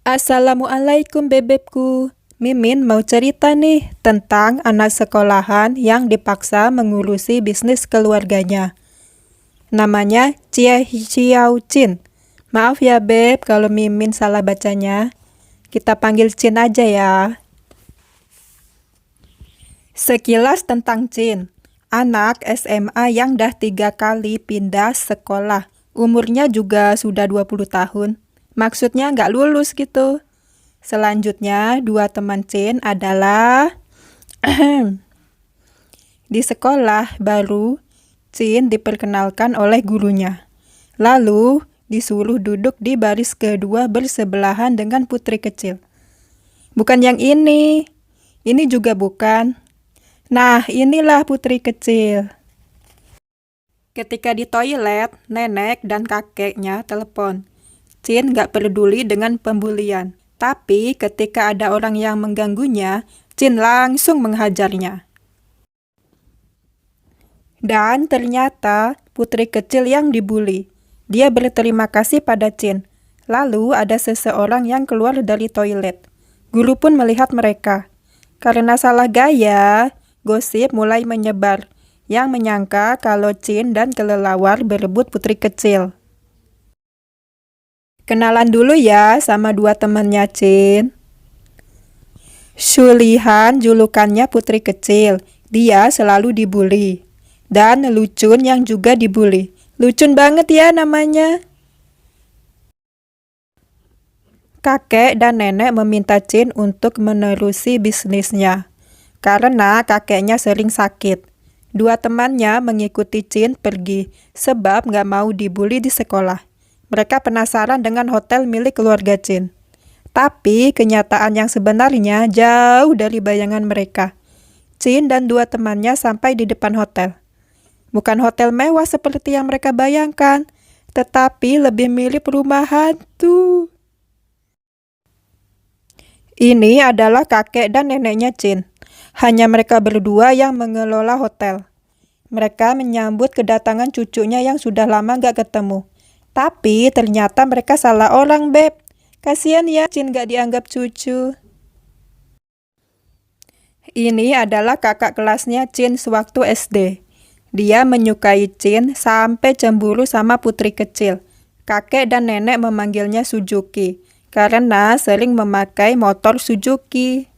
Assalamualaikum bebebku. Mimin mau cerita nih tentang anak sekolahan yang dipaksa mengurusi bisnis keluarganya. Namanya Jie Xiao Jin. Maaf ya beb kalau Mimin salah bacanya. Kita panggil Jin aja ya. Sekilas tentang Jin. Anak SMA yang dah 3 kali pindah sekolah. Umurnya juga sudah 20 tahun. Maksudnya nggak lulus gitu. Selanjutnya, 2 teman Jin adalah di sekolah baru, Jin diperkenalkan oleh gurunya. Lalu, disuruh duduk di baris kedua bersebelahan dengan putri kecil. Bukan yang ini juga bukan. Nah, inilah putri kecil. Ketika di toilet, nenek dan kakeknya telepon. Jin nggak peduli dengan pembulian. Tapi ketika ada orang yang mengganggunya, Jin langsung menghajarnya. Dan ternyata putri kecil yang dibuli. Dia berterima kasih pada Jin. Lalu ada seseorang yang keluar dari toilet. Guru pun melihat mereka. Karena salah gaya, gosip mulai menyebar yang menyangka kalau Jin dan kelelawar berebut putri kecil. Kenalan dulu ya sama 2 temannya Jin. Shulihan julukannya putri kecil. Dia selalu dibuli. Dan Lucun yang juga dibuli. Lucun banget ya namanya. Kakek dan nenek meminta Jin untuk menerusi bisnisnya. Karena kakeknya sering sakit. 2 temannya mengikuti Jin pergi sebab nggak mau dibuli di sekolah. Mereka penasaran dengan hotel milik keluarga Jin. Tapi kenyataan yang sebenarnya jauh dari bayangan mereka. Jin dan 2 temannya sampai di depan hotel. Bukan hotel mewah seperti yang mereka bayangkan, tetapi lebih mirip rumah hantu. Ini adalah kakek dan neneknya Jin. Hanya mereka berdua yang mengelola hotel. Mereka menyambut kedatangan cucunya yang sudah lama gak ketemu. Tapi ternyata mereka salah orang, beb. Kasian ya, Jin gak dianggap cucu. Ini adalah kakak kelasnya Jin sewaktu SD. Dia menyukai Jin sampai cemburu sama putri kecil. Kakek dan nenek memanggilnya Suzuki, karena sering memakai motor Suzuki.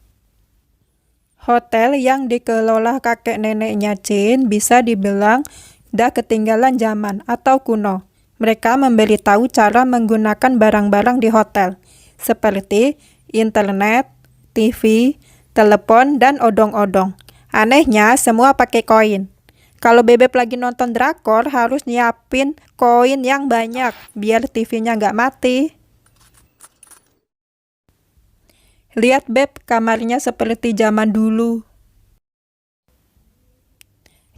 Hotel yang dikelola kakek neneknya Jin bisa dibilang dah ketinggalan zaman atau kuno. Mereka memberitahu cara menggunakan barang-barang di hotel, seperti internet, TV, telepon, dan odong-odong. Anehnya, semua pakai koin. Kalau bebek lagi nonton drakor, harus nyiapin koin yang banyak, biar TV-nya nggak mati. Lihat beb, kamarnya seperti zaman dulu.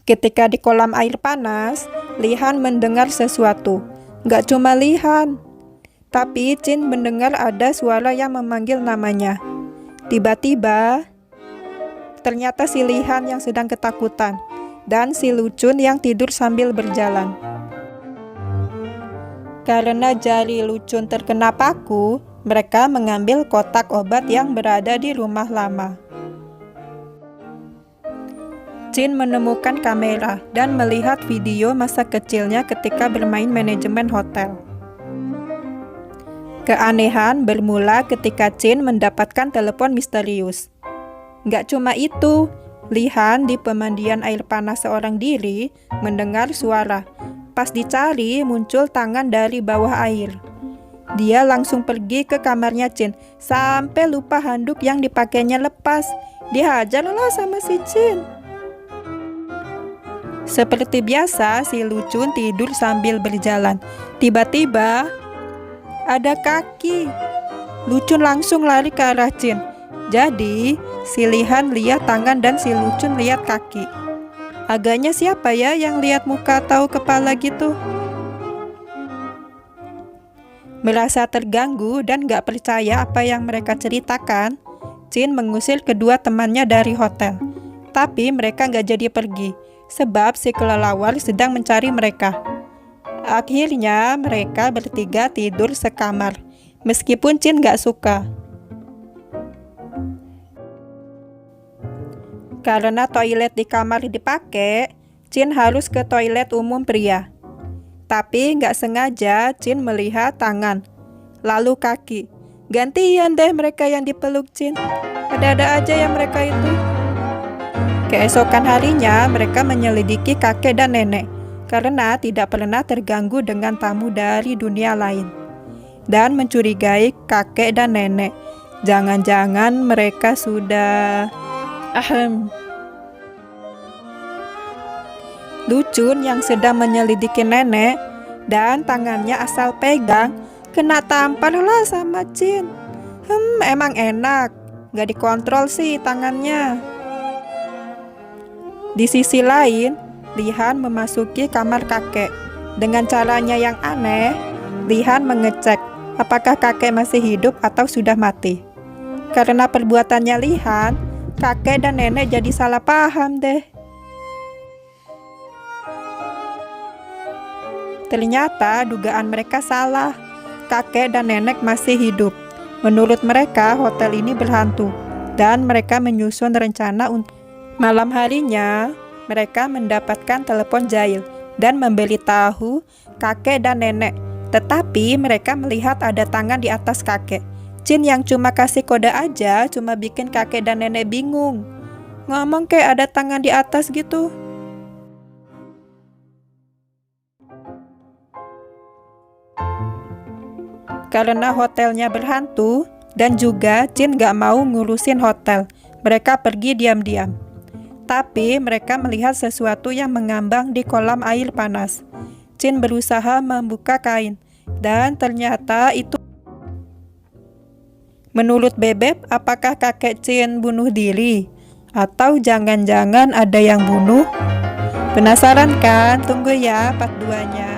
Ketika di kolam air panas, Lihan mendengar sesuatu. Nggak cuma Lihan, tapi Jin mendengar ada suara yang memanggil namanya. Tiba-tiba, ternyata si Lihan yang sedang ketakutan, dan si Lucun yang tidur sambil berjalan. Karena jari Lucun terkena paku, mereka mengambil kotak obat yang berada di rumah lama. Jin menemukan kamera dan melihat video masa kecilnya ketika bermain manajemen hotel. Keanehan bermula ketika Jin mendapatkan telepon misterius. Nggak cuma itu, Lihan di pemandian air panas seorang diri mendengar suara. Pas dicari, muncul tangan dari bawah air. Dia langsung pergi ke kamarnya Jin, sampai lupa handuk yang dipakainya lepas. Dihajarlah sama si Jin. Seperti biasa, si Lucun tidur sambil berjalan. Tiba-tiba, ada kaki. Lucun langsung lari ke arah Jin. Jadi, si Lihan lihat tangan dan si Lucun lihat kaki. Agaknya siapa ya yang lihat muka atau kepala gitu? Merasa terganggu dan gak percaya apa yang mereka ceritakan, Jin mengusir kedua temannya dari hotel. Tapi mereka gak jadi pergi, sebab si kelelawar sedang mencari mereka. Akhirnya mereka bertiga tidur sekamar. meskipun Chin gak suka. Karena toilet di kamar dipakai, Chin harus ke toilet umum pria. Tapi gak sengaja Chin melihat tangan, lalu kaki. Gantian deh mereka yang dipeluk Chin. Ada-ada aja ya mereka itu. Keesokan harinya mereka menyelidiki kakek dan nenek karena tidak pernah terganggu dengan tamu dari dunia lain. Dan mencurigai kakek dan nenek. Jangan-jangan mereka sudah... Lucun yang sedang menyelidiki nenek dan tangannya asal pegang kena tampar lah sama Chin. Emang enak, gak dikontrol sih tangannya. Di sisi lain, Lihan memasuki kamar kakek. Dengan caranya yang aneh, Lihan mengecek apakah kakek masih hidup atau sudah mati. Karena perbuatannya Lihan, kakek dan nenek jadi salah paham deh. Ternyata dugaan mereka salah. Kakek dan nenek masih hidup. Menurut mereka, hotel ini berhantu. Dan mereka menyusun rencana untuk malam harinya. Mereka mendapatkan telepon jahil dan memberitahu kakek dan nenek. Tetapi mereka melihat ada tangan di atas kakek. Chin yang cuma kasih kode aja cuma bikin kakek dan nenek bingung. Ngomong kayak ada tangan di atas gitu. Karena hotelnya berhantu dan juga Chin gak mau ngurusin hotel, mereka pergi diam-diam. Tapi mereka melihat sesuatu yang mengambang di kolam air panas. Chin berusaha membuka kain dan ternyata itu... Menurut Bebek, apakah kakek Chin bunuh diri? Atau jangan-jangan ada yang bunuh? Penasaran kan? Tunggu ya part 2-nya.